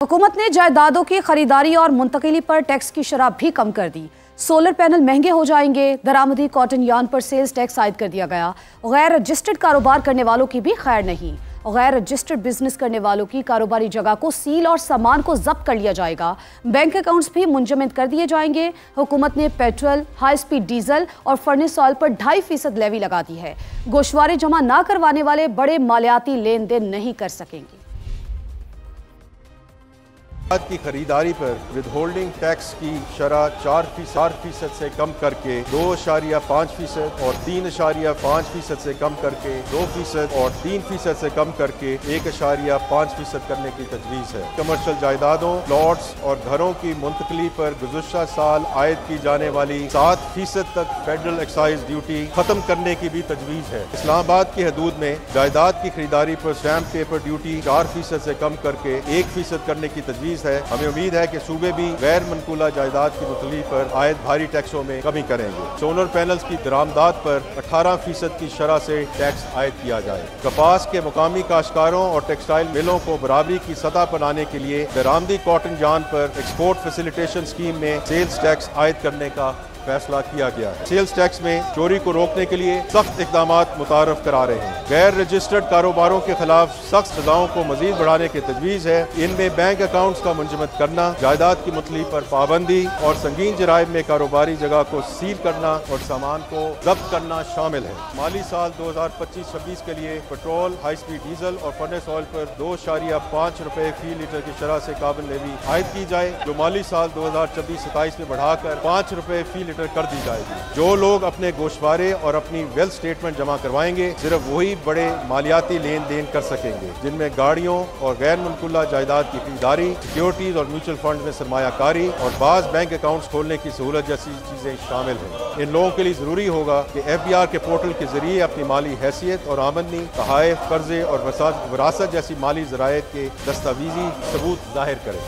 हुकूमत ने जायदादों की खरीदारी और मुंतकिली पर टैक्स की शरह भी कम कर दी। सोलर पैनल महंगे हो जाएंगे। दरामदी कॉटन यार्न पर सेल्स टैक्स आयद कर दिया गया। गैर रजिस्टर्ड कारोबार करने वालों की भी खैर नहीं। गैर रजिस्टर्ड बिजनेस करने वालों की कारोबारी जगह को सील और सामान को जब्त कर लिया जाएगा। बैंक अकाउंट्स भी मुंजमद कर दिए जाएंगे। हुकूमत ने पेट्रोल, हाई स्पीड डीजल और फर्नेस ऑयल पर 2.5% लेवी लगा दी है। गोशवारे जमा ना करवाने वाले बड़े मालियाती लेन देन नहीं कर सकेंगे। की खरीदारी पर विद होल्डिंग टैक्स की शरह 4% से कम करके 2.5% और 3.5% से कम करके 2% और 3% से कम करके 1.5% करने की तजवीज़ है। कमर्शियल जायदादों, प्लॉट्स और घरों की मुंतकली पर गुज़श्ता साल आयद की जाने वाली 7% तक फेडरल एक्साइज ड्यूटी खत्म करने की भी तजवीज़ है। इस्लामाबाद की हदूद में जायदाद की खरीदारी पर स्टैम्प पेपर ड्यूटी 4% से कम करके 1% करने की तजवीज़ है। हमें उम्मीद है कि सूबे भी गैर मनकूला जायदाद की मुतली पर आयद भारी टैक्सों में कमी करेंगे। सोलर पैनल्स की दरामदात पर 18% की शरह से टैक्स आयद किया जाए। कपास के मुकामी काश्तकारों और टेक्सटाइल मिलों को बराबरी की सतह बनाने के लिए दरामदी कॉटन यार्न पर एक्सपोर्ट फैसिलिटेशन स्कीम में सेल्स टैक्स आयद करने का फैसला किया गया है। सेल्स टैक्स में चोरी को रोकने के लिए सख्त इक़दामात मुतारफ करा रहे हैं। गैर रजिस्टर्ड कारोबारों के खिलाफ सख्त सजाओं को मजीद बढ़ाने की तजवीज़ है। इनमें बैंक अकाउंट्स का मुंजमद करना, जायदाद की मुतली पर पाबंदी और संगीन जराइम में कारोबारी जगह को सील करना और सामान को जब्त करना शामिल है। माली साल 2025-26 के लिए पेट्रोल, हाई स्पीड डीजल और फर्नेस ऑयल पर 2.5 रुपए फी लीटर की शरह से काबिल लेवी आयद की जाए, जो माली साल 2026-27 में बढ़ाकर 5 रुपए फी कर दी जाएगी। जो लोग अपने गोशवारे और अपनी वेल्थ स्टेटमेंट जमा करवाएंगे, सिर्फ वही बड़े मालियाती लेन देन कर सकेंगे, जिनमें गाड़ियों और गैर मुनकुला जायदाद की खरीदारी, सिक्योरिटीज और म्यूचुअल फंड में सरमायाकारी और बाज बैंक अकाउंट्स खोलने की सहूलत जैसी चीजें शामिल हैं। इन लोगों के लिए जरूरी होगा कि FBR के पोर्टल के जरिए अपनी माली हैसियत और आमदनी, तहाइफ, कर्जे और वरासत जैसी माली ज़रायत के दस्तावेजी सबूत जाहिर करें।